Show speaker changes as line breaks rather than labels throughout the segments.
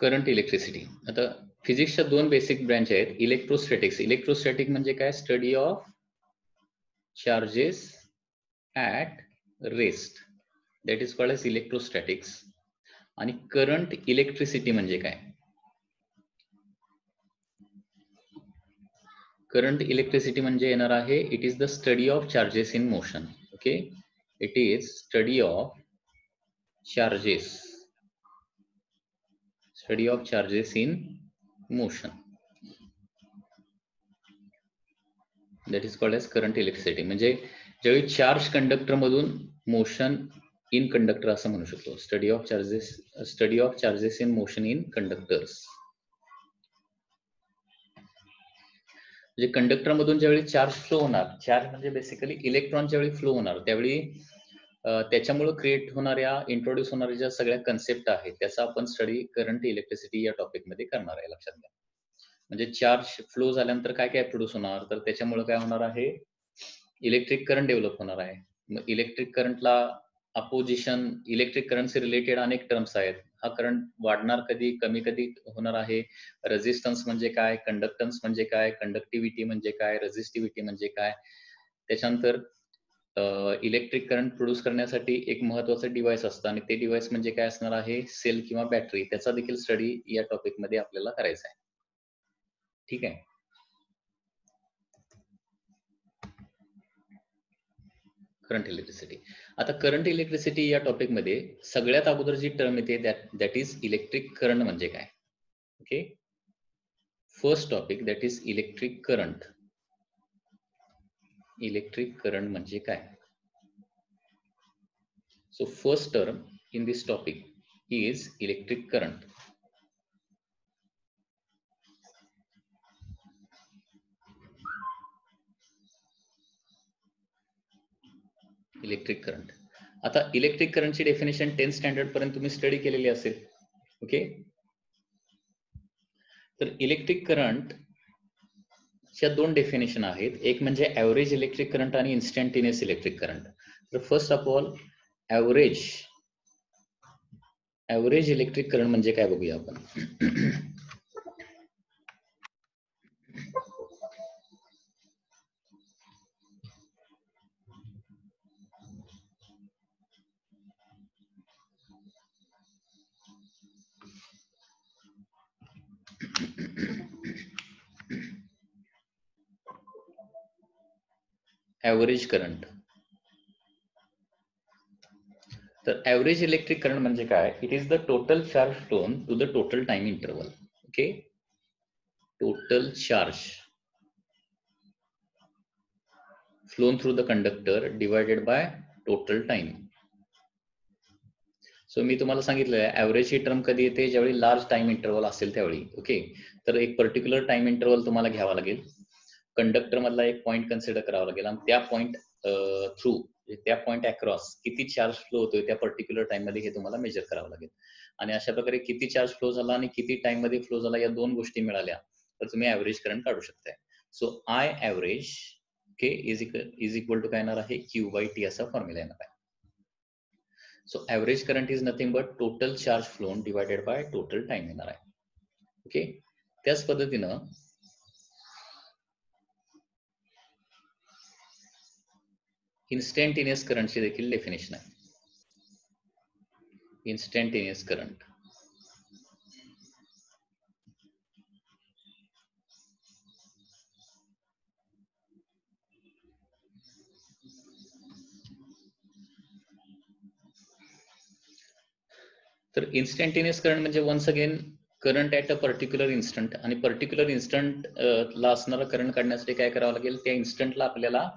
Current electricity. आता फिजिक्सच्या दोन बेसिक ब्रँच आहेत. इलेक्ट्रोस्टॅटिक्स. इलेक्ट्रोस्टॅटिक म्हणजे काय? Study of charges at rest. That is called as electrostatics. आणि करंट इलेक्ट्रिसिटी म्हणजे काय? करंट इलेक्ट्रिसिटी म्हणजे येणार आहे, it is the study of charges in motion. Okay, it is study of charges in motion. That is called as current electricity. म्हणजे ज्यावेळी charge conductor मधून motion in conductor असं म्हणू शकतो. Study of charges in motion in conductors. म्हणजे conductor मधून ज्यावेळी charge flow होणार, चार्ज म्हणजे बेसिकली इलेक्ट्रॉन ज्यावेळी फ्लो होणार त्यावेळी त्याच्यामुळे क्रिएट होणाऱ्या, इंट्रोड्यूस होणाऱ्या ज्या सगळ्या कन्सेप्ट आहेत त्याचा आपण स्टडी करंट इलेक्ट्रिसिटी या टॉपिक मध्ये करणार आहे. लक्षात घ्या. म्हणजे चार्ज फ्लो झाल्यानंतर काय काय प्रोड्यूस होणार, तर त्याच्यामुळे काय होणार आहे, इलेक्ट्रिक करंट डेव्हलप होणार आहे. मग इलेक्ट्रिक करंटला अपोजिशन, इलेक्ट्रिक करंटचे रिलेटेड अनेक टर्म्स आहेत. हा करंट वाढणार कधी, कमी कधी होणार आहे. रेझिस्टन्स म्हणजे काय, कंडक्टन्स म्हणजे काय, कंडक्टिव्हिटी म्हणजे काय, रेझिस्टिव्हिटी म्हणजे काय. त्याच्यानंतर इलेक्ट्रिक करंट प्रोड्यूस करण्यासाठी एक महत्वाचं डिव्हाइस असतं आणि ते डिव्हाइस म्हणजे काय असणार आहे, सेल किंवा बॅटरी. त्याचा देखील स्टडी या टॉपिक मध्ये आपल्याला करायचा आहे. ठीक आहे. Current electricity. आता करंट इलेक्ट्रिसिटी या टॉपिक मध्ये सगळ्यात अगोदर जी टर्म येते दॅट इज इलेक्ट्रिक करंट म्हणजे काय. Okay, first topic that is electric current. Electric current म्हणजे काय. So first term in this topic is electric current. Electric current. आता इलेक्ट्रिक करंटची डेफिनेशन 10th स्टँडर्ड पर्यंत तुम्ही स्टडी केलेली असेल. ओके, तर इलेक्ट्रिक करंट च्या दोन डेफिनेशन आहेत. एक म्हणजे ऍव्हरेज इलेक्ट्रिक करंट आणि इन्स्टंटेनियस इलेक्ट्रिक करंट. तर first of all average electric current म्हणजे काय बघूया आपण. Average current. तर ऍव्हरेज इलेक्ट्रिक करंट म्हणजे काय, it is the total charge flown to the total time interval. Okay, total charge flown through the conductor divided by total time. So मी तुम्हाला सांगितलं ऍव्हरेज ही टर्म कधी येते, ज्यावेळी लार्ज टाइम इंटरवल असेल त्यावेळी. ओके, तर एक पर्टिक्युलर टाइम इंटरवल तुम्हाला घ्यावा लागेल, कंडक्टर मधला एक पॉइंट कन्सिडर करावा लागेल आणि त्या पॉइंट थ्रू, त्या पॉइंट अक्रॉस किती चार्ज फ्लो होतोय त्या पर्टिक्युलर टाइम मध्ये हे तुम्हाला मेजर करावं लागेल. आणि अशा प्रकारे किती चार्ज फ्लो झाला आणि किती टाइम मध्ये फ्लो झाला या दोन गोष्टी मिळाल्या तर तुम्ही ऍव्हरेज करंट काढू शकताय. So I average okay is equal to काय येणार आहे, Q/T असा फॉर्म्युला येणार आहे. So average current is nothing but total charge flown divided by total time येणार आहे. ओके, त्याच पद्धतीनं इन्स्टंटेनियस करंटची देखील डेफिनेशन आहे. Instantaneous current. तर इन्स्टंटेनियस करंट म्हणजे once again current at a particular instant. आणि पर्टिक्युलर इन्स्टंट ला असणारा करंट काढण्यासाठी काय करावं लागेल, त्या इन्स्टंटला आपल्याला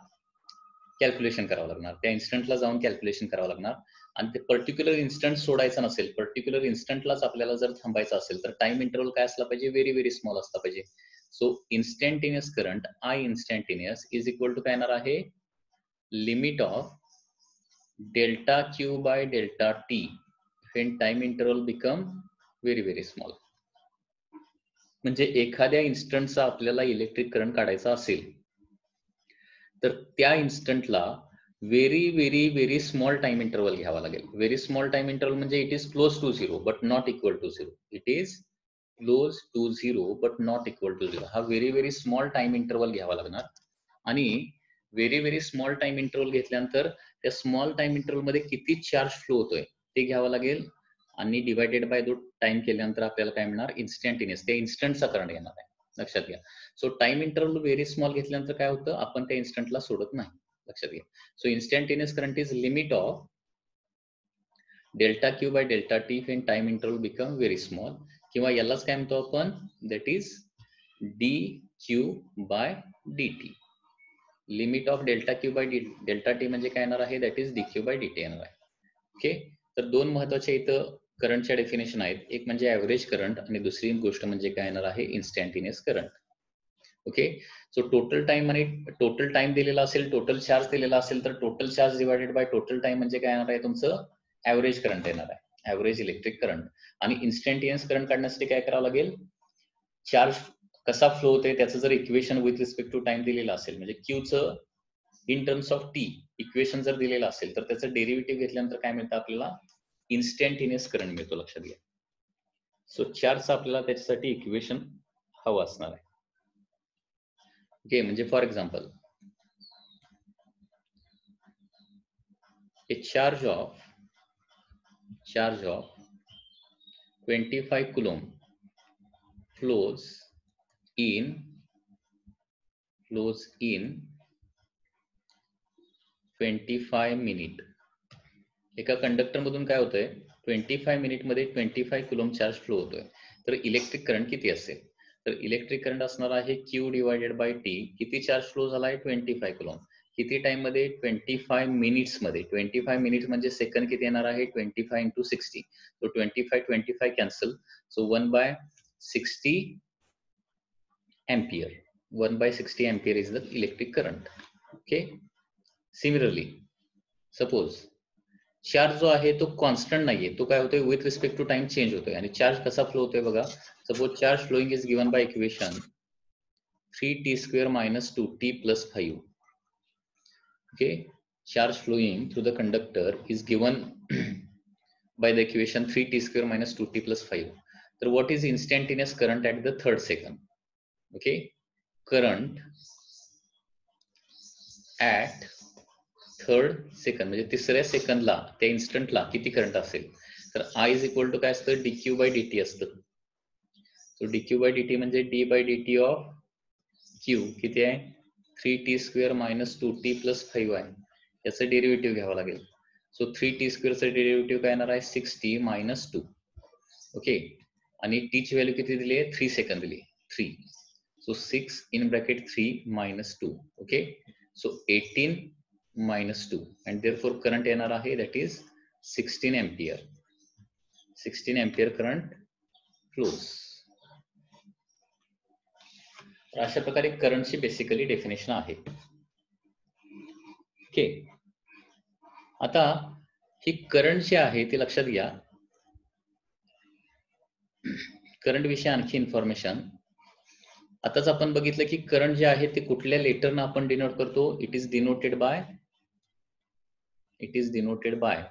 कॅल्क्युलेशन करावं लागणार, त्या इन्स्टंटला जाऊन कॅल्क्युलेशन करावं लागणार. आणि ते पर्टिक्युलर इन्स्टंट सोडायचा नसेल, पर्टिक्युलर इन्स्टंटलाच आपल्याला जर थांबायचं असेल तर टाइम इंटरवल काय असला पाहिजे, व्हेरी व्हेरी स्मॉल असला पाहिजे. So instantaneous current I instantaneous is equal to काय येणार आहे, limit of delta Q by delta T when time interval become very very small. म्हणजे एखाद्या इन्स्टंटचा आपल्याला इलेक्ट्रिक करंट काढायचा असेल तर त्या इन्स्टंटला very very very small time interval घ्यावा लागेल. व्हेरी स्मॉल टाइम इंटरवल म्हणजे it is close to 0 but not equal to 0. It is close to 0 but not equal to 0. हा व्हेरी स्मॉल टाइम इंटरवल घ्यावा लागणार आणि व्हेरी स्मॉल टाइम इंटरवल घेतल्यानंतर त्या small time interval मध्ये किती charge flow होतोय ते घ्यावं लागेल आणि डिवायडेड बाय तो टाइम केल्यानंतर आपल्याला काय मिळणार, इन्स्टंटेनियस, त्या इन्स्टंटचा करंट येणार आहे. लक्षात घ्या. So time interval very small घेतल्यानंतर काय होतं, आपण त्या इन्स्टंटला सोडत नाही. लक्षात घ्या. So instantaneous current is limit of delta Q by delta T when time interval become very small, किंवा यालाच काय म्हणतो आपण, that is D Q by D T. Limit of delta Q by delta T म्हणजे काय येणार आहे, that is D Q by D T येणार आहे. ओके. तर दोन महत्वाच्या इथं करंटच्या डेफिनेशन आहेत. एक म्हणजे ऍव्हरेज करंट आणि दुसरी गोष्ट म्हणजे काय येणार आहे, instantaneous current. Okay. So total time आणि टोटल टाइम दिलेला असेल, टोटल चार्ज दिलेला असेल, तर total charge divided by total time म्हणजे काय येणार आहे, तुमचं ऍव्हरेज करंट येणार आहे, ऍव्हरेज इलेक्ट्रिक करंट. आणि इन्स्टंटेनियस करंट काढण्यासाठी काय करावं लागेल, चार्ज कसा फ्लो होते त्याचं जर equation with respect to time दिलेलं असेल, म्हणजे क्यूचं in terms of T equation जर दिलेलं असेल, तर त्याचं डेरिव्हेटिव्ह घेतल्यानंतर काय मिळतं आपल्याला, इन्स्टंटेनियस करंट मिळतो. लक्षात घ्या. सो चार्जचं आपल्याला त्याच्यासाठी इक्वेशन हवं असणार आहे. ओके. म्हणजे for example, a charge of 25 coulomb flows in 25 minute. एका कंडक्टर मधून काय होतंय, 25 मिनिट मध्ये 25 कुलॉम चार्ज फ्लो होतोय. तर इलेक्ट्रिक करंट किती असेल, तर इलेक्ट्रिक करंट असणार आहे क्यू डिवायडेड बाय टी. किती चार्ज फ्लो झालाय, 25 कुलॉम. किती टाइम मध्ये, 25 मिनिट्स मध्ये. 25 मिनिट्स म्हणजे सेकंड किती येणार आहे, 25 into 60. So 25 cancel. So 1/60 ampere. 1/60 ampere is the electric current. Okay. Similarly suppose charge जो आहे तो कॉन्स्टंट नाहीये, तो काय होतोय, with respect to time change होतोय. आणि चार्ज कसा फ्लो होतोय बघा. Suppose charge flowing is given by equation 3t² - 2t + 5. Okay. Charge flowing through the conductor is given by the equation 3t² - 2t + 5. तर what is instantaneous current at the third second? Okay, current at third second म्हणजे तिसऱ्या सेकंदला, त्या इन्स्टंटला किती current असेल, तर I is equal to काय असतं, dq by dt असतं. सो dq बाय dt म्हणजे d by dt of q किती आहे, 3t² - 2t + 5 आहे. याचं डेरिव्हेटिव्ह घ्यावं लागेल. सो 3t² चं डेरिव्हेटिव्ह काय येणार आहे, 6t - 2. ओके. आणि t ची व्हॅल्यू किती दिली आहे, 3 सेकंद दिली, 3. So 6 in bracket 3 - 2. Okay. So 18 - 2 and therefore current येणार आहे, that is 16 ampere. 16 ampere current flows. तर अशा प्रकारे करंटची बेसिकली डेफिनेशन आहे. ओके. आता ही करंट जे आहे ते लक्षात घ्या. करंट विषयी आणखी इन्फॉर्मेशन. आताच आपण बघितलं की करंट जे आहे ते कुठल्या लेटरनं आपण डिनोट करतो, it is denoted by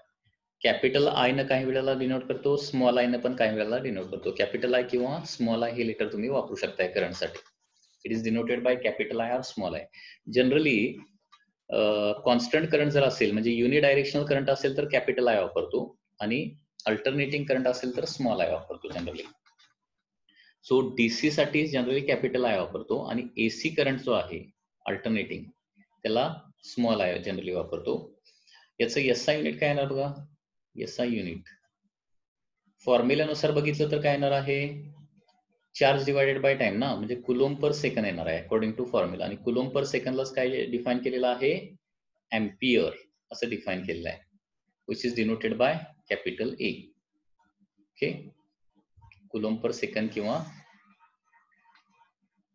capital I न काही वेळेला डिनोट करतो, स्मॉल आय न पण काही वेळेला डिनोट करतो. कॅपिटल आय किंवा स्मॉल आय हे लेटर तुम्ही वापरू शकताय करंटसाठी. It is denoted by capital I और small I. Generally constant current जर असेल, म्हणजे युनि डायरेक्शनल करंट असेल तर कॅपिटल आय वापरतो, आणि अल्टरनेटिंग करंट असेल तर स्मॉल आय वापरतो जनरली. सो डीसी साठी जनरली कॅपिटल आय वापरतो, आणि एसी करंट जो आहे अल्टरनेटिंग त्याला स्मॉल आय जनरली वापरतो. याचं एसआय युनिट काय येणार बघा, एसआय युनिट फॉर्म्युल्यानुसार बघितलं तर काय येणार आहे, चार्ज डिवायडेड बाय टाइम ना, म्हणजे कुलोम पर सेकंड येणार आहे अकॉर्डिंग टू फॉर्म्युला. आणि कुलोम पर सेकंडलाच काय डिफाईन केलेलं आहे, एम्पियर असं डिफाईन केलेलं आहे, which is denoted by capital A. Okay. Coulomb per second किंवा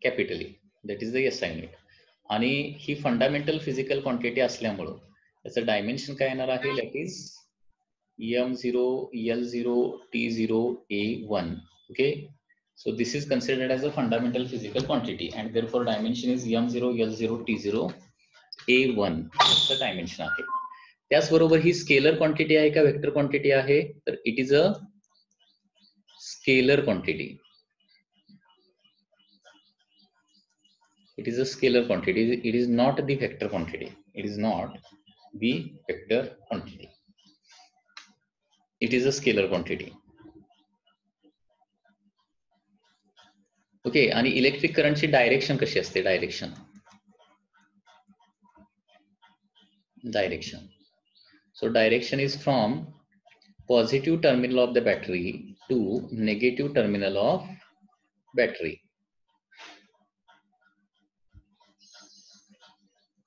capital A, that is the SI unit. आणि ही फंडामेंटल फिजिकल क्वांटिटी असल्यामुळं त्याचं डायमेन्शन काय येणार आहे, that is m0 l0 t0 a1. okay, so this is considered as a fundamental physical quantity and therefore dimension is m0 l0 t0 a1 असं dimension आहे. त्याचबरोबर ही स्केलर क्वांटिटी आहे का वेक्टर क्वांटिटी आहे, तर it is a scalar quantity. It is a scalar quantity. It is not the vector quantity. It is not the vector quantity. It is a scalar quantity. Okay. आणि electric करंटची direction कशी असते? Direction. So direction is from positive terminal of the battery to negative terminal of battery.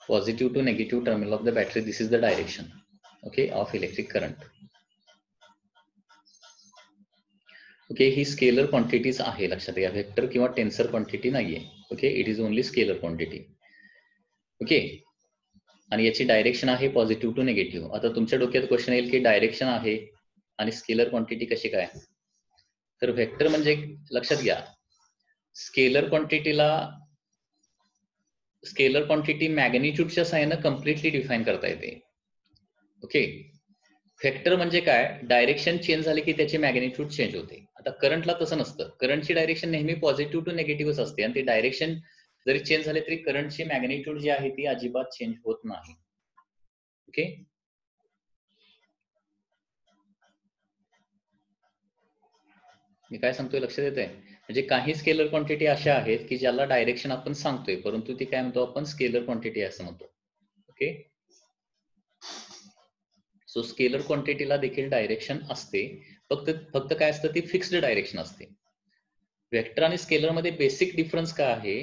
Positive to negative terminal of the battery. This is the direction, okay, of electric current. Okay. He scalar quantities आहे, लक्षात घ्या. Vector किंवा टेन्सर quantity नाहीये. Okay. It is only scalar quantity. Okay. आणि याची direction आहे positive to negative. आता तुमच्या डोक्यात क्वेश्चन येईल की डायरेक्शन आहे आणि स्केलर क्वांटिटी कशी काय? तर वेक्टर म्हणजे लक्षात घ्या, स्केलर क्वांटिटी मॅग्निट्यूडच्या साहाय्यानं कम्प्लिटली डिफाईन करता येते. ओके. वेक्टर म्हणजे काय? डायरेक्शन चेंज झाली की त्याची मॅग्निट्यूड चेंज होते. आता करंटला तसं नसतं. करंटची डायरेक्शन नेहमी पॉझिटिव्ह टू निगेटिव्हच असते आणि ती डायरेक्शन जरी चेंज झाले तरी करंटची मॅग्निट्यूड जी आहे ती अजिबात चेंज होत नाही. ओके. मी काय सांगतोय लक्षात येतंय? म्हणजे काही स्केलर क्वांटिटी अशा आहेत की ज्याला डायरेक्शन आपण सांगतोय, परंतु ती काय म्हणतो आपण? स्केलर क्वांटिटी असं म्हणतो. ओके. सो स्केलर क्वांटिटीला देखील डायरेक्शन असते. फक्त काय असतं? ती फिक्स्ड डायरेक्शन असते. वेक्टर आणि स्केलर मध्ये बेसिक डिफरन्स काय आहे?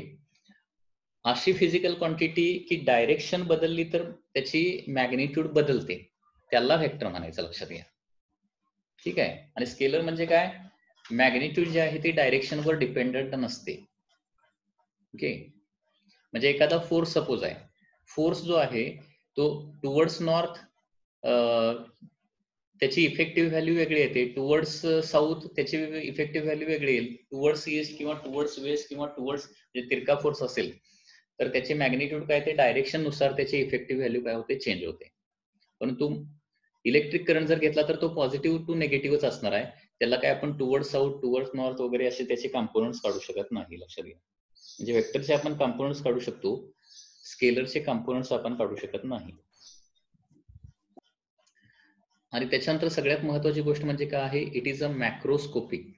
अशी फिजिकल क्वांटिटी की डायरेक्शन बदलली तर त्याची मॅग्निट्यूड बदलते, त्याला वेक्टर म्हणायचं, लक्षात घ्या. ठीक आहे. आणि स्केलर म्हणजे काय? मॅग्निट्यूड जी आहे ती डायरेक्शनवर डिपेंडंट नसते. ओके. म्हणजे एखादा फोर्स सपोज आहे, फोर्स जो आहे तो टुवर्ड्स नॉर्थ त्याची इफेक्टिव्ह व्हॅल्यू वेगळी येते, टुवर्ड्स साऊथ त्याची इफेक्टिव्ह व्हॅल्यू वेगळी येईल, टुवर्ड्स ईस्ट किंवा टुवर्ड्स वेस्ट किंवा टुवर्ड्स म्हणजे तिरका फोर्स असेल तर त्याची मॅग्निट्यूड काय ते डायरेक्शन नुसार त्याची इफेक्टिव्ह व्हॅल्यू काय होते? चेंज होते. परंतु इलेक्ट्रिक करंट जर घेतला तर तो पॉझिटिव्ह टू निगेटिव्हच असणार आहे. त्याला काय आपण टुवर्ड्स साऊथ, टुवर्ड्स नॉर्थ वगैरे असे त्याचे कॉम्पोनंट्स काढू शकत नाही, लक्षात घ्या. म्हणजे वेक्टरचे आपण कॉम्पोनंट्स काढू शकतो, स्केलरचे कॉम्पोनंट्स आपण काढू शकत नाही. आणि त्याच्यानंतर सगळ्यात महत्वाची गोष्ट म्हणजे काय आहे? It is a macroscopic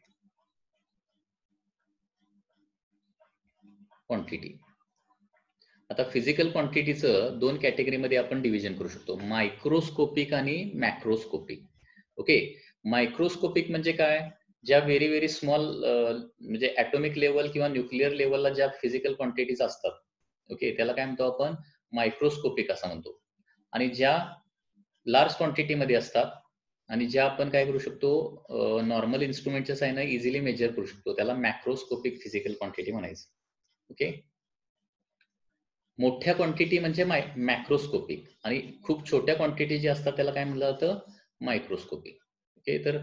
quantity. आता फिजिकल क्वांटिटीचं दोन कॅटेगरीमध्ये आपण डिव्हिजन करू शकतो, मायक्रोस्कोपिक आणि मॅक्रोस्कोपिक. ओके. मायक्रोस्कोपिक म्हणजे काय? ज्या व्हेरी स्मॉल म्हणजे ऍटॉमिक लेवल किंवा न्यूक्लिअर लेवलला ज्या फिजिकल क्वांटिटीज असतात, ओके, त्याला काय म्हणतो आपण? मायक्रोस्कोपिक असं म्हणतो. आणि ज्या लार्ज क्वांटिटीमध्ये असतात आणि ज्या आपण काय करू शकतो? नॉर्मल इन्स्ट्रुमेंटच्या साहाय्याने इझिली मेजर करू शकतो, त्याला मॅक्रोस्कोपिक फिजिकल क्वांटिटी म्हणायचं. ओके. मोठ्या क्वांटिटी म्हणजे मॅक्रोस्कोपिक आणि खूप छोट्या क्वांटिटी जे असतात त्याला काय म्हणलं जातं? मायक्रोस्कोपिक. ओके. तर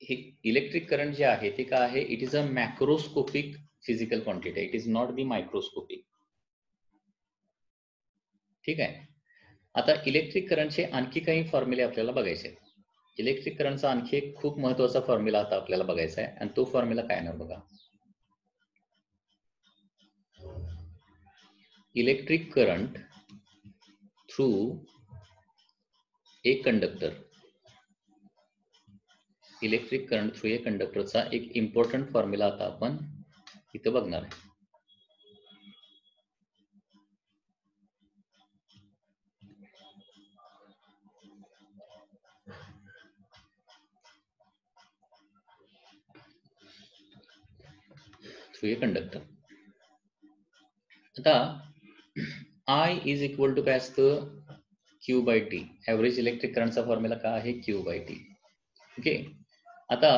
हे इलेक्ट्रिक करंट जे आहे ते काय आहे? It is a macroscopic physical quantity. It is not the microscopic. ठीक आहे. आता इलेक्ट्रिक करंटचे आणखी काही फॉर्म्युले आपल्याला बघायचे आहेत. इलेक्ट्रिक करंटचा आणखी एक खूप महत्वाचा फॉर्म्युला आता आपल्याला बघायचा आहे आणि तो फॉर्म्युला काय ना बघा. Electric current through a conductor. Electric current through a कंडक्टरचा एक इम्पॉर्टंट फॉर्म्युला आता आपण इथं बघणार आहे. Through a conductor. आता I इज इक्वल टू काय असतं? Q by T. Average electric करंटचा फॉर्म्युला काय आहे? Q by T. ओके. आता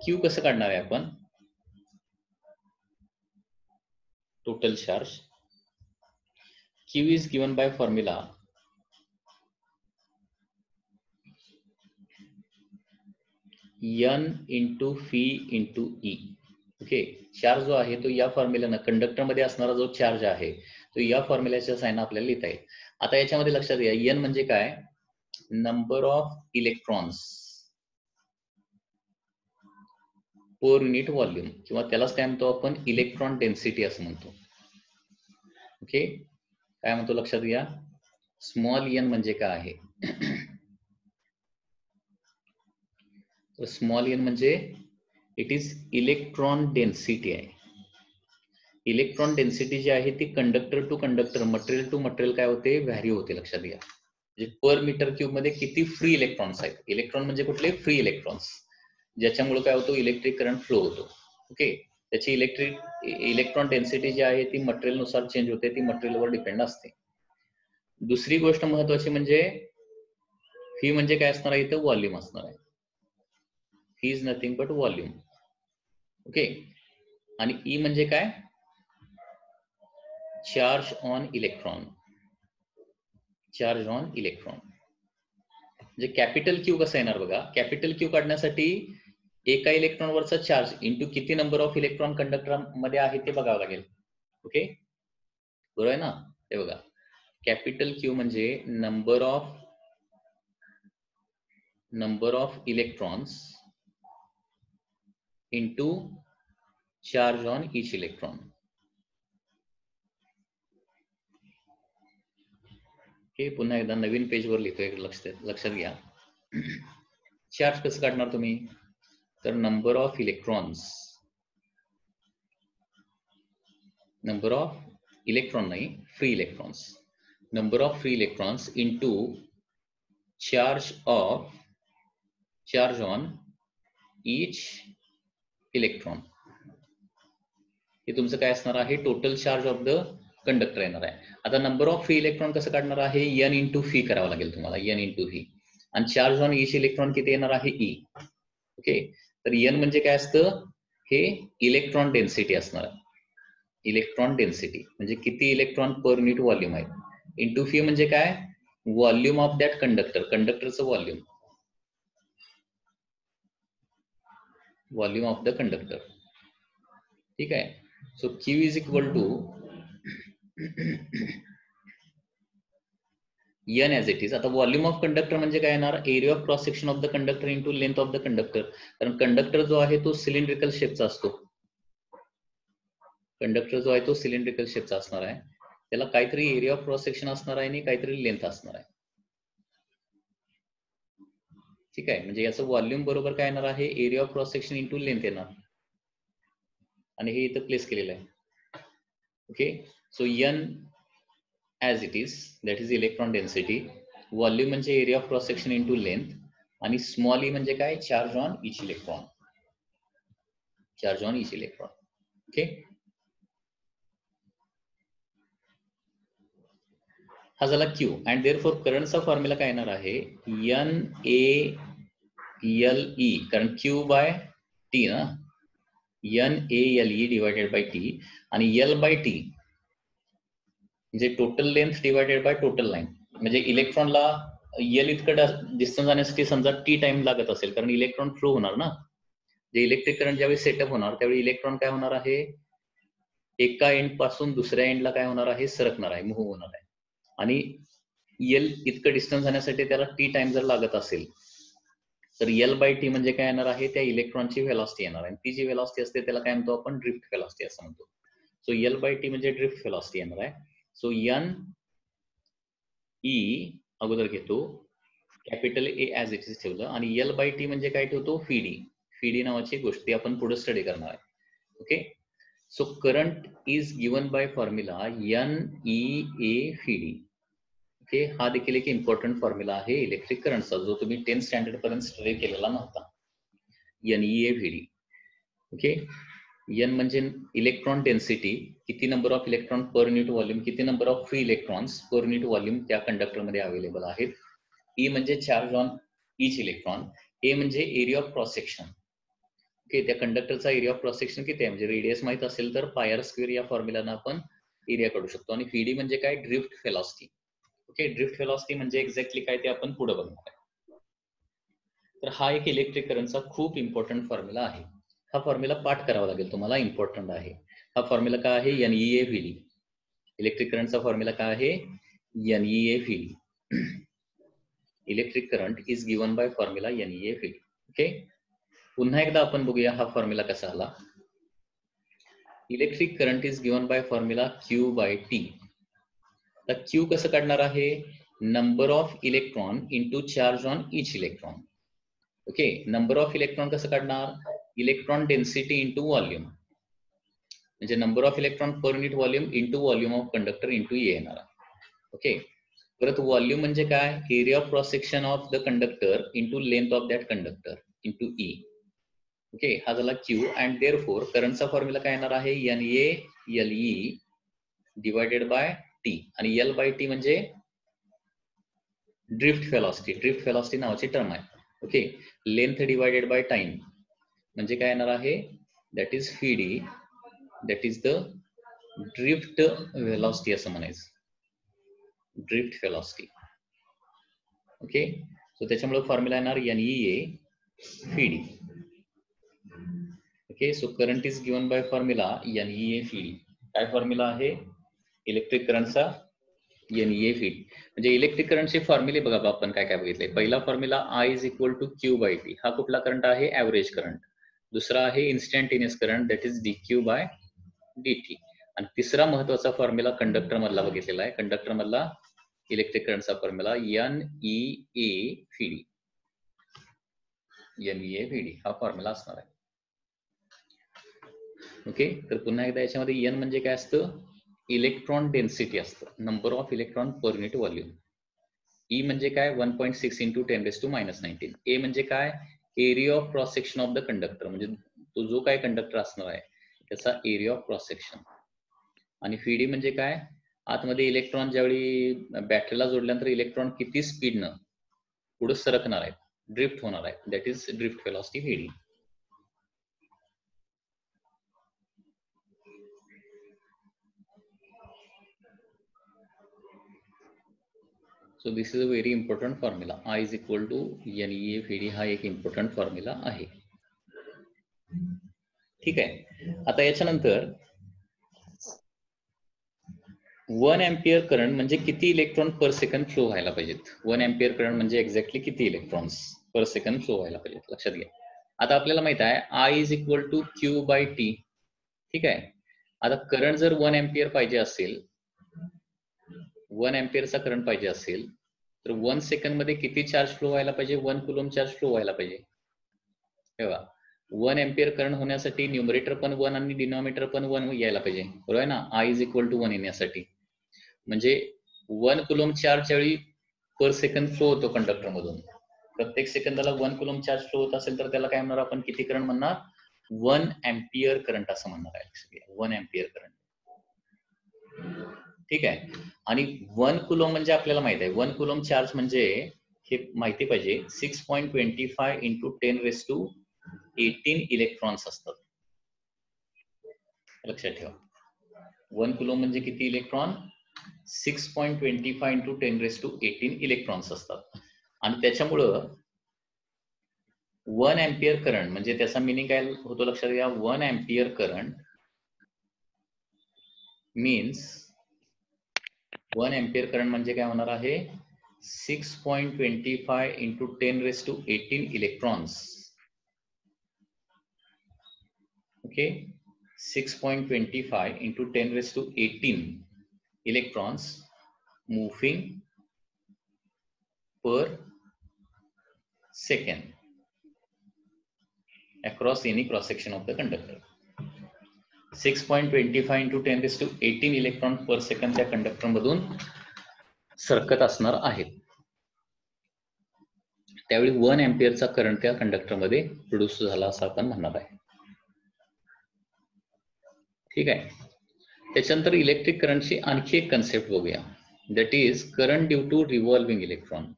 Q कसं काढणार आहे आपण? Total charge. Q is given by formula N into phi into E. Okay. Charge जो आहे तो या फॉर्म्युलानं, कंडक्टर मध्ये असणारा जो चार्ज आहे तो या फॉर्म्युल्याच्या साहाय्याने आपल्याला लिहिता येईल. आता याच्यामध्ये लक्षात घ्या, N म्हणजे काय? Number of electrons. Per unit volume, किंवा त्यालाच काय म्हणतो आपण इलेक्ट्रॉन डेन्सिटी असं म्हणतो. ओके, काय म्हणतो लक्षात घ्या. स्मॉल एन म्हणजे काय आहे. तर स्मॉल एन म्हणजे इट इज इलेक्ट्रॉन डेन्सिटी आहे. इलेक्ट्रॉन डेन्सिटी जी आहे ती conductor to conductor, material to material काय होते, व्हॅरी होते. लक्षात घ्या. म्हणजे पर मीटर क्यूब मध्ये किती फ्री इलेक्ट्रॉन्स आहेत. इलेक्ट्रॉन म्हणजे कुठले, फ्री इलेक्ट्रॉन्स, ज्याच्यामुळे काय होतो, इलेक्ट्रिक करंट फ्लो होतो. ओके, त्याची इलेक्ट्रॉन डेन्सिटी जी आहे ती मटेरियल नुसार चेंज होते, ती मटेरियलवर डिपेंड असते. दुसरी गोष्ट महत्वाची म्हणजे ही म्हणजे काय असणार आहे, इथं व्हॉल्यूम असणार आहे. He is nothing but volume. Okay, आणि ई म्हणजे काय, charge on electron. Charge on electron म्हणजे कॅपिटल क्यू कसं येणार बघा. कॅपिटल क्यू काढण्यासाठी एका इलेक्ट्रॉनवरचा चार्ज इंटू किती नंबर ऑफ इलेक्ट्रॉन कंडक्टर मध्ये आहे ते बघावं लागेल. ओके, बरोबर आहे ना. हे बघा, कॅपिटल क्यू म्हणजे number of electrons into charge on each electron. Okay, पुन्हा एकदा नवीन पेजवर लिहितोय, लक्षात घ्या. चार्ज कसं काढणार तुम्ही, तर नंबर ऑफ इलेक्ट्रॉन नाही, free electrons, number of free electrons into charge on each electron. हे तुमचं काय असणार आहे, total charge of the conductor येणार आहे. आता नंबर ऑफ फ्री इलेक्ट्रॉन कसं काढणार आहे, एन इंटू फी करावं लागेल तुम्हाला, एन इंटू फी. आणि चार्ज ऑन ईच इलेक्ट्रॉन किती येणार आहे, ई. ओके, तर एन म्हणजे काय असतं, हे इलेक्ट्रॉन डेन्सिटी असणार आहे. इलेक्ट्रॉन डेन्सिटी म्हणजे किती इलेक्ट्रॉन पर युनिट व्हॉल्यूम आहे. इंटू फी म्हणजे काय, व्हॉल्यूम ऑफ दॅट कंडक्टर, कंडक्टरचं व्हॉल्यूम ऑफ द कंडक्टर. ठीक आहे. So Q is equal to N as it is. आता व्हॉल्यूम ऑफ कंडक्टर म्हणजे काय येणार, area of cross section of the conductor into length of the conductor. कारण conductor जो आहे तो सिलेंड्रिकल शेपचा असतो. कंडक्टर जो आहे तो सिलेंड्रिकल शेपचा असणार आहे. त्याला काहीतरी एरिया ऑफ क्रॉस सेक्शन असणार आहे आणि काहीतरी लेंथ असणार आहे. ठीक आहे, म्हणजे याचं व्हॉल्यूम बरोबर काय येणार आहे, area of cross section into length येणार, आणि हे इथं प्लेस केलेलं आहे. Okay, so N as it is, that is electron density. Volume म्हणजे area of cross section into length, आणि स्मॉल ई म्हणजे काय, charge on each electron. Charge on each electron. Okay, हा झाला क्यू. अँड देअरफॉर करंटचा formula काय येणार आहे, एन ए एल ई, कारण क्यू बाय टी ना, N A L E divided by T, आणि एल बाय टी म्हणजे total length divided by total line. म्हणजे इलेक्ट्रॉनला एल इतकं डिस्टन्स जाण्यासाठी समजा टी टाइम लागत असेल, कारण इलेक्ट्रॉन फ्लो होणार ना. जे इलेक्ट्रिक करंट ज्यावेळी सेटअप होणार त्यावेळी इलेक्ट्रॉन काय होणार आहे, एका एंड पासून दुसऱ्या एंडला काय होणार आहे, सरकणार आहे, मूव्ह होणार आहे. आणि एल इतकं डिस्टन्स जाण्यासाठी त्याला टी टाइम जर लागत असेल, तर एल बाय टी म्हणजे काय येणार आहे, त्या इलेक्ट्रॉनची व्हेलॉसिटी येणार आहे. ती जी व्हेलॉसिटी असते त्याला काय म्हणतो आपण, ड्रिफ्ट व्हेलॉसिटी असं म्हणतो. सो एल बाय टी म्हणजे ड्रिफ्ट व्हेलॉसिटी येणार आहे. सो एन ई अगोदर घेतो, capital A as it is ठेवलं, आणि एल बाय टी म्हणजे काय ठेवतो, फीडी नावाची गोष्टी आपण पुढे स्टडी करणार आहे. Okay, so current is given by formula N E A V D. Okay, हा देखील एक इम्पॉर्टंट फॉर्म्युला आहे इलेक्ट्रिक करंटचा, जो तुम्ही 10th स्टँडर्ड पर्यंत स्टडी केलेला नव्हता. N E A V D. Okay, N म्हणजे इलेक्ट्रॉन डेन्सिटी, किती number of electron per unit volume, किती number of free electrons per unit volume त्या कंडक्टर मध्ये अवेलेबल आहेत. ई म्हणजे charge on each electron. A म्हणजे area of cross section. Okay, त्या कंडक्टरचा एरिया ऑफ क्रॉस सेक्शन किती आहे, म्हणजे रेडियस माहित असेल तर पाय आर स्क्वेअर या फॉर्म्युलानं आपण एरिया काढू शकतो. आणि व्हीडी म्हणजे काय, drift velocity. Okay, drift velocity म्हणजे एक्झॅक्टली काय ते आपण पुढे बघणार आहे. तर हा एक इलेक्ट्रिक करंटचा खूप इम्पॉर्टंट फॉर्म्युला आहे. हा फॉर्म्युला पाठ करावा लागेल तुम्हाला, इम्पॉर्टंट आहे. हा फॉर्म्युला काय आहे, N E A V D. Electric करंटचा फॉर्म्युला काय आहे, N E A V D. Electric current is given by formula N E A V D. Okay, पुन्हा एकदा आपण बघूया हा फॉर्म्युला कसा आला. Electric current is given by formula Q by T. तर Q कसं काढणार आहे, number of electron into charge on each electron. Okay, number of electron कसं काढणार, इलेक्ट्रॉन डेन्सिटी इंटू व्हॉल्यूम, म्हणजे number of electron per unit volume into volume of conductor into A येणार. Okay, परत volume म्हणजे काय, area of cross section of the conductor into length of that conductor into E. Okay, हा झाला Q. And therefore करंटचा formula काय येणार आहे, NA LE divided by T. आणि L बाय T म्हणजे ड्रिफ्ट वेलॉसिटी. ड्रिफ्ट वेलॉसिटी नावाची term आहे. Okay, length divided by time म्हणजे काय येणार आहे, that is FD, that is the drift velocity असं म्हणायचं, ड्रिफ्ट वेलॉसिटी. ओके, सो त्याच्यामुळे फॉर्म्युला येणार NEA FD. Okay, so current is given by formula NEA FD. काय फॉर्म्युला आहे इलेक्ट्रिक करंटचा, NEA FD. म्हणजे इलेक्ट्रिक करंटचे फॉर्म्युले बघा आपण काय काय बघितले. पहिला formula I is equal to Q by T. हा कुठला करंट आहे, ऍव्हरेज करंट. दुसरा आहे instantaneous current, that is DQ by DT. आणि तिसरा महत्वाचा फॉर्म्युला कंडक्टर मधला बघितलेला आहे. कंडक्टर मधला इलेक्ट्रिक करंटचा formula NEA FD. NEA FD हा फॉर्म्युला असणार आहे. ओके, तर पुन्हा एकदा याच्यामध्ये N म्हणजे काय असतं, इलेक्ट्रॉन डेन्सिटी असतं, number of electron per unit volume. E म्हणजे काय, 1.6 इंटू 10⁻⁻19. ए म्हणजे काय, area of cross section of the conductor, म्हणजे तो जो काय कंडक्टर असणार आहे त्याचा एरिया ऑफ क्रॉस सेक्शन. आणि FD म्हणजे काय, आतमध्ये इलेक्ट्रॉन ज्यावेळी बॅटरीला जोडल्यानंतर इलेक्ट्रॉन किती स्पीडनं पुढे सरकणार आहे, ड्रिफ्ट होणार आहे, that is drift velocity FD. So this is a very important formula. I is equal to NEA FD हा एक इम्पॉर्टंट फॉर्म्युला आहे. ठीक आहे, आता याच्यानंतर 1 एम्पियर करंट म्हणजे किती इलेक्ट्रॉन पर सेकंड फ्लो व्हायला पाहिजेत. 1 एम्पियर करंट म्हणजे एक्झॅक्टली किती इलेक्ट्रॉन्स पर सेकंड फ्लो व्हायला पाहिजेत, लक्षात घ्या. आता आपल्याला माहित आहे I is equal to Q by T. ठीक आहे, आता करंट जर 1 एम्पियर पाहिजे असेल, 1 एम्पियरचा करंट पाहिजे असेल तर 1 सेकंड मध्ये किती चार्ज फ्लो व्हायला पाहिजे, 1 कुलम चार्ज फ्लो व्हायला पाहिजे. तेव्हा 1 एम्पियर करंट होण्यासाठी न्यूमरेटर पण 1 आणि डिनॉमिनेटर पण 1 यायला पाहिजे, बरोबर आहे ना. I इज इक्वल टू 1 येण्यासाठी म्हणजे 1 कुलम चार्ज ज्यावेळी पर सेकंड फ्लो होतो कंडक्टर मधून, प्रत्येक सेकंदाला 1 कुलम चार्ज फ्लो होत असेल तर त्याला काय म्हणणार आपण, किती करंट म्हणणार, 1 एम्पियर करंट असं म्हणणार आहे. 1 एम्पियर करंट. ठीक आहे, आणि 1 कुलम म्हणजे आपल्याला माहित आहे 1 कुलम चार्ज म्हणजे हे माहिती पाहिजे 6.25 इंटू 10⁻18 इलेक्ट्रॉन्स असतात, लक्षात ठेवा. 1 कुलम म्हणजे किती इलेक्ट्रॉन, 6.25 इंटू 10⁻18 इलेक्ट्रॉन्स असतात. आणि त्याच्यामुळं 1 एम्पियर करंट म्हणजे त्याचा मिनिंग काय होतो लक्षात घ्या. 1 ampere current means 1 ampere current म्हणजे काय होणार आहे, 6.25 into 10⁻18 electrons. Okay, 6.25 into 10⁻18 electrons moving per second across any cross section of the conductor. 6.25 into 10⁻18 electron per second त्या कंडक्टर मधून सरकत असणार आहे. त्यावेळी 1 एम्पियरचा करंट त्या कंडक्टर मध्ये प्रोड्यूस झाला असं आपण म्हणणार आहे. ठीक आहे, त्याच्यानंतर इलेक्ट्रिक करंटची आणखी एक कन्सेप्ट बघूया, that is current due to revolving electron.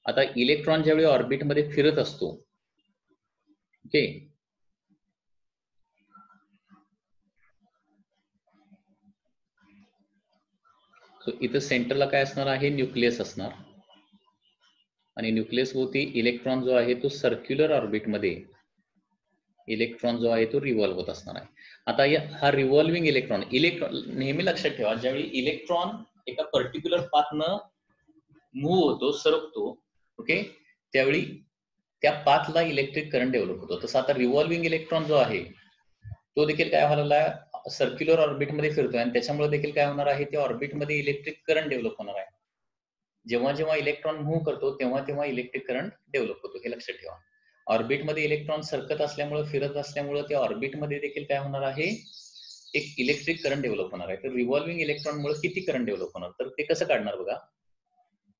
आता इलेक्ट्रॉन ज्यावेळी ऑर्बिट मध्ये फिरत असतो, ओके, सो इथं सेंटरला काय असणार आहे, न्यूक्लियस असणार, आणि न्यूक्लियस होती इलेक्ट्रॉन जो आहे तो सर्क्युलर ऑर्बिट मध्ये इलेक्ट्रॉन जो आहे तो रिव्हॉल्व होत असणार आहे. आता हा रिव्हॉल्विंग इलेक्ट्रॉन नेहमी लक्षात ठेवा, ज्यावेळी इलेक्ट्रॉन एका पर्टिक्युलर पाथनं मूव्ह होतो, सरकतो, ओके, त्यावेळी त्या पाथला इलेक्ट्रिक करंट डेव्हलप होतो. तसं आता रिव्हॉल्विंग इलेक्ट्रॉन जो आहे तो देखील काय व्हायला सर्क्युलर ऑर्बिटमध्ये फिरतोय आणि त्याच्यामुळे देखील काय होणार आहे, त्या ऑर्बिटमध्ये इलेक्ट्रिक करंट डेव्हलप होणार आहे. जेव्हा जेव्हा इलेक्ट्रॉन मूव्ह करतो तेव्हा तेव्हा इलेक्ट्रिक करंट डेव्हलप होतो, हे लक्षात ठेवा. ऑर्बिटमध्ये इलेक्ट्रॉन सरकत असल्यामुळे, फिरत असल्यामुळे त्या ऑर्बिटमध्ये देखील काय होणार आहे, एक इलेक्ट्रिक करंट डेव्हलप होणार आहे. तर रिव्हॉल्विंग इलेक्ट्रॉनमुळे किती करंट डेव्हलप होणार, तर ते कसं काढणार बघा.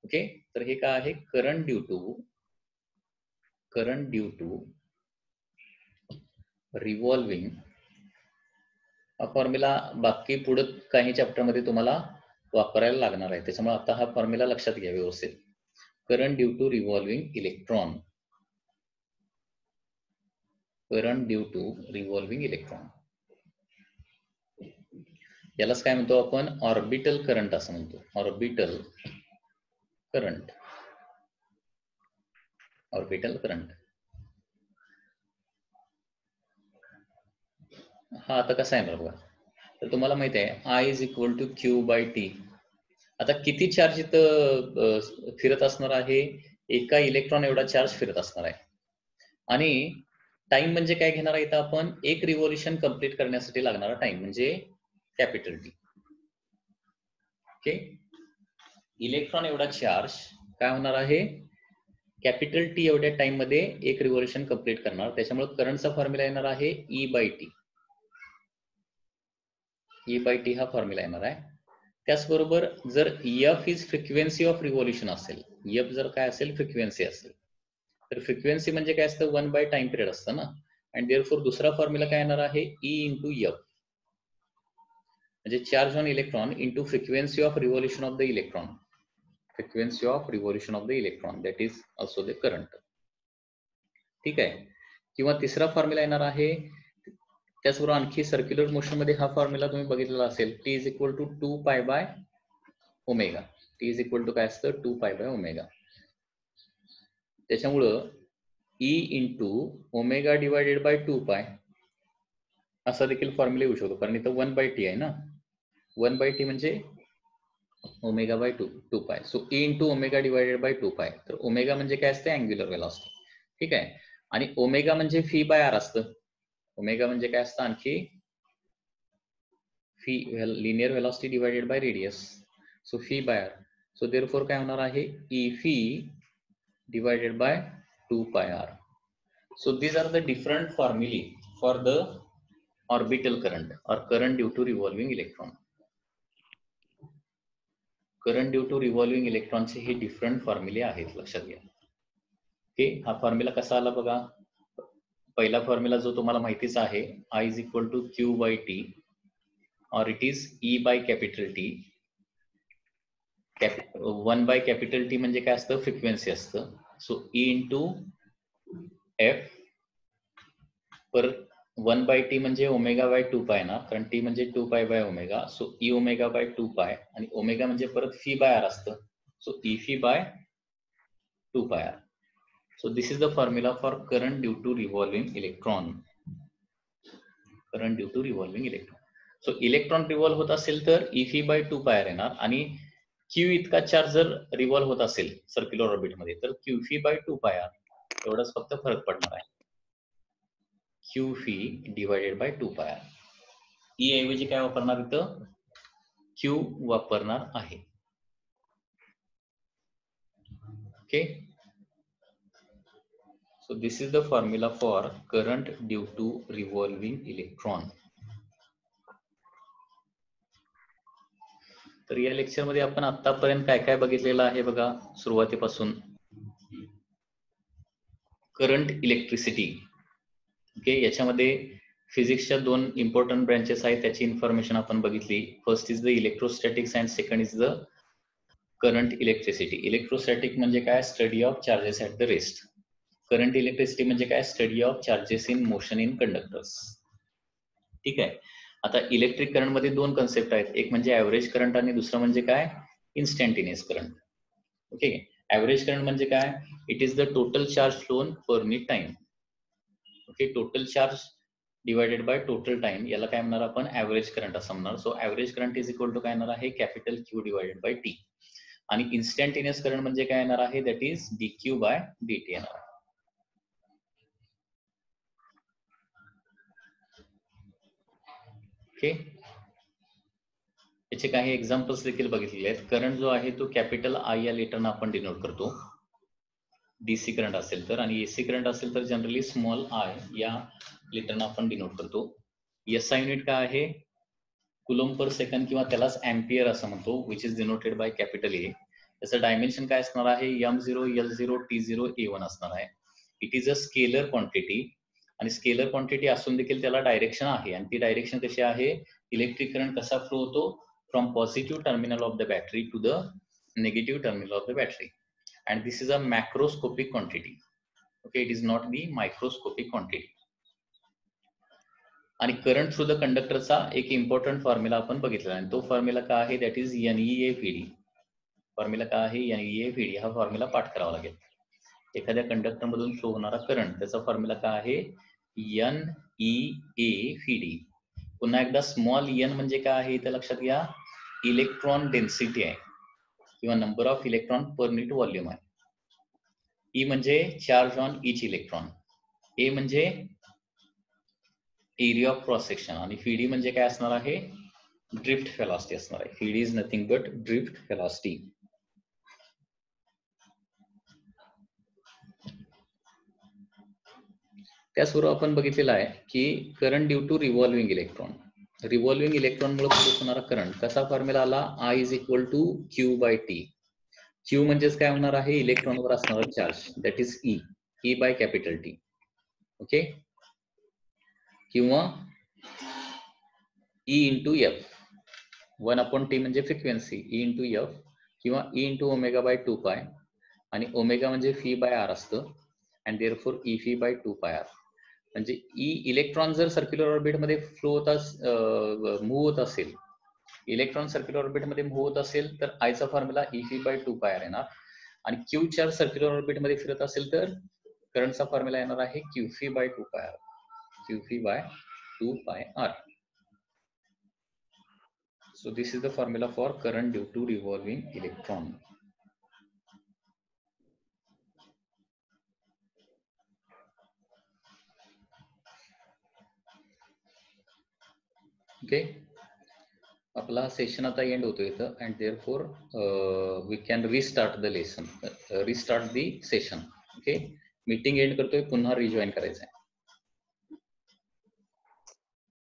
ओके, तर हे काय आहे, करंट ड्यू टू रिव्हॉल्विंग. हा फॉर्म्युला बाकी पुढे काही चॅप्टर मध्ये तुम्हाला वापरायला लागणार आहे, त्याच्यामुळे आता हा फॉर्म्युला लक्षात घ्या व्यवस्थित. Current due to revolving electron, current due to revolving electron, यालाच काय म्हणतो आपण, ऑर्बिटल करंट असं म्हणतो. Orbital current, orbital current. हा आता कसा आहे बघा, तर तुम्हाला माहित आहे I is equal to Q by T. आता किती चार्ज इथं फिरत असणार आहे, एका इलेक्ट्रॉन एवढा चार्ज फिरत असणार आहे. आणि टाइम म्हणजे काय घेणार आहे इथं आपण, एक रिव्होल्यूशन कंप्लीट करण्यासाठी लागणारा टाइम म्हणजे कॅपिटल टी. ओके, इलेक्ट्रॉन एवढा चार्ज काय होणार आहे, कॅपिटल टी एवढ्या टाइम मध्ये एक रिव्होल्यूशन कंप्लीट करणार. त्याच्यामुळे करंटचा फॉर्म्युला येणार आहे E bye T. E bye T हा फॉर्म्युला येणार आहे. त्याचबरोबर जर F is frequency of revolution असेल, एफ जर काय असेल, फ्रिक्वेन्सी असेल, तर फ्रिक्वेन्सी म्हणजे काय असतं, 1 बाय टाइम पिरियड असतं ना. आणि देअरफॉर दुसरा फॉर्म्युला काय येणार आहे, ई इंटू एफ, म्हणजे charge on electron into frequency of revolution of the electron, frequency of revolution of the electron, that is also the current. ठीक आहे. किंवा तिसरा फॉर्म्युला येणार आहे, त्याचबरोबर आणखी सर्क्युलर मोशन मध्ये हा फॉर्म्युला तुम्ही बघितलेला असेल, T is equal to 2 pi by omega. T is equal to काय असतं, 2 पाय बाय ओमेगा. त्याच्यामुळं E into omega divided by 2 pi असा देखील फॉर्म्युला येऊ शकतो, कारण इथं 1 बाय टी आहे ना. 1 बाय टी म्हणजे ओमेगा बाय 2 पाय. So E into omega divided by 2 पाय. तर ओमेगा म्हणजे काय असतं, अँग्युलर वेलॉसिटी. ठीक आहे. आणि ओमेगा म्हणजे फी बाय आर असतं. ओमेगा म्हणजे काय असतं, आणखी V, linear velocity divided by radius. So V by R. So therefore काय होणार आहे, E V divided by 2 pi r. So these are the different formulae for the orbital current or current due to revolving electron. Current due to revolving electron चे हे different formulae आहेत, लक्षात घ्या. Okay, हा formula कसा आला बघा. पहिला फॉर्म्युला जो तुम्हाला माहितीच आहे, I is equal to Q by T or it is E by capital T. 1 by capital T म्हणजे काय असतं, फ्रिक्वेन्सी असतं. सो E into F पर 1 बाय टी म्हणजे ओमेगा बाय 2 पाय ना, कारण टी म्हणजे 2 pi by omega. So E omega by 2 pi, आणि ओमेगा म्हणजे परत फी बाय आर असतं. So E phi by 2 pi R. So this is the formula for current due to revolving electron. Current due to revolving electron. So electron revolve होत असेल तर E phi by 2 pi R येणार, आणि Q इतका charge जर revolve होत असेल circular orbit मध्ये तर Q fee by 2 pi R एवढाच फक्त फरक पडणार आहे. Q fee divided by 2 pi R. E ऐवजी काय वापरणार इथं, क्यू वापरणार आहे. Okay, so this is the formula for current due to revolving electron. तर या लेक्चर मध्ये आपण आतापर्यंत काय काय बघितलेलं आहे बघा. सुरुवातीपासून करंट, इलेक्ट्रिसिटी. ओके, याच्यामध्ये फिजिक्सच्या 2 इम्पॉर्टंट ब्रँचेस आहेत, त्याची इन्फॉर्मेशन आपण बघितली. First is the electrostatics and second is the current electricity. Electrostatic म्हणजे काय, study of charges at the rest. Current electricity म्हणजे काय, study of charges in motion in conductors. ठीक आहे. आता इलेक्ट्रिक करंट मध्ये 2 कन्सेप्ट आहेत, एक म्हणजे ऍव्हरेज करंट आणि दुसरं म्हणजे काय, instantaneous current. Okay, average current म्हणजे काय, it is the total charge flown per unit time. Okay, total charge divided by total time, याला काय म्हणणार आपण, ऍव्हरेज करंट असं म्हणणार. So average current is equal to काय येणार आहे, capital Q divided by T. आणि इन्स्टंटेनियस करंट म्हणजे काय येणार आहे, that is D Q by D T येणार आहे. ओके, याचे काही एक्झाम्पल्स देखील बघितलेले आहेत. करंट जो आहे तो कॅपिटल आय या लेटरनं आपण डिनोट करतो डीसी करंट असेल तर, आणि एसी करंट असेल तर जनरली स्मॉल आय या लेटरनं आपण डिनोट करतो. एसआय युनिट काय आहे? कुलोम पर सेकंड किंवा त्यालाच एम्पियर असं म्हणतो, which is denoted by capital ए. त्याचं डायमेन्शन काय असणार आहे? M0, L0, T0, A1 असणार आहे. It is a scalar quantity, आणि स्केलर क्वांटिटी असून देखील त्याला डायरेक्शन आहे, आणि ती डायरेक्शन कशी आहे? इलेक्ट्रिक करंट कसा फ्लो होतो? From positive terminal of the battery to the negative terminal of the battery, and this is a macroscopic quantity. Okay, it is not the microscopic quantity. आणि current through the कंडक्टरचा एक important formula आपण बघितला, आणि तो formula काय आहे? That is NEA-VD. Formula काय आहे? NEA-VD. हा फॉर्म्युला पाठ करावा लागेल. एखाद्या कंडक्टर मधून फ्लो होणारा करंट, त्याचा फॉर्म्युला काय आहे? NEA-VD. पुन्हा एकदा स्मॉल n म्हणजे काय आहे इथे लक्षात घ्या? इलेक्ट्रॉन डेन्सिटी आहे किंवा number of electron per unit volume आहे. E म्हणजे charge on each electron, A म्हणजे एरिया ऑफ क्रॉस सेक्शन, आणि VD म्हणजे काय असणार आहे? ड्रिफ्ट वेलॉसिटी असणार आहे. VD is nothing but drift velocity. त्याचबरोबर आपण बघितलेलं आहे की current due to revolving electron, revolving electron मुळे प्रोड्यूस होणारा करंट कसा फॉर्म्युला आला? I is equal to Q/T. Q म्हणजेच काय होणार आहे? इलेक्ट्रॉनवर असणारा charge, that is E by capital T. Okay, किंवा E इंटू F. 1/T म्हणजे फ्रिक्वेन्सी, E इंटू F, किंवा E इंटू ओमेगा बाय 2π, आणि ओमेगा म्हणजे फी बाय आर असतं, and therefore E phi by 2πr. म्हणजे E इलेक्ट्रॉन जर circular orbit मध्ये flow होत मूव्ह होत असेल, इलेक्ट्रॉन सर्क्युलर ऑर्बिट मध्ये मूव्ह होत असेल तर I चा formula E phi by 2πr येणार, आणि Q चार्ज सर्क्युलर ऑर्बिट मध्ये फिरत असेल तर करंटचा फॉर्म्युला येणार आहे Q phi by 2πr. Q phi by 2πr. So this is the formula for current due to revolving electron. Okay, आपला सेशन आता एंड होतो इथं, and therefore we can restart the lesson, restart the session. Okay, meeting end करतोय, पुन्हा rejoin करायचं आहे.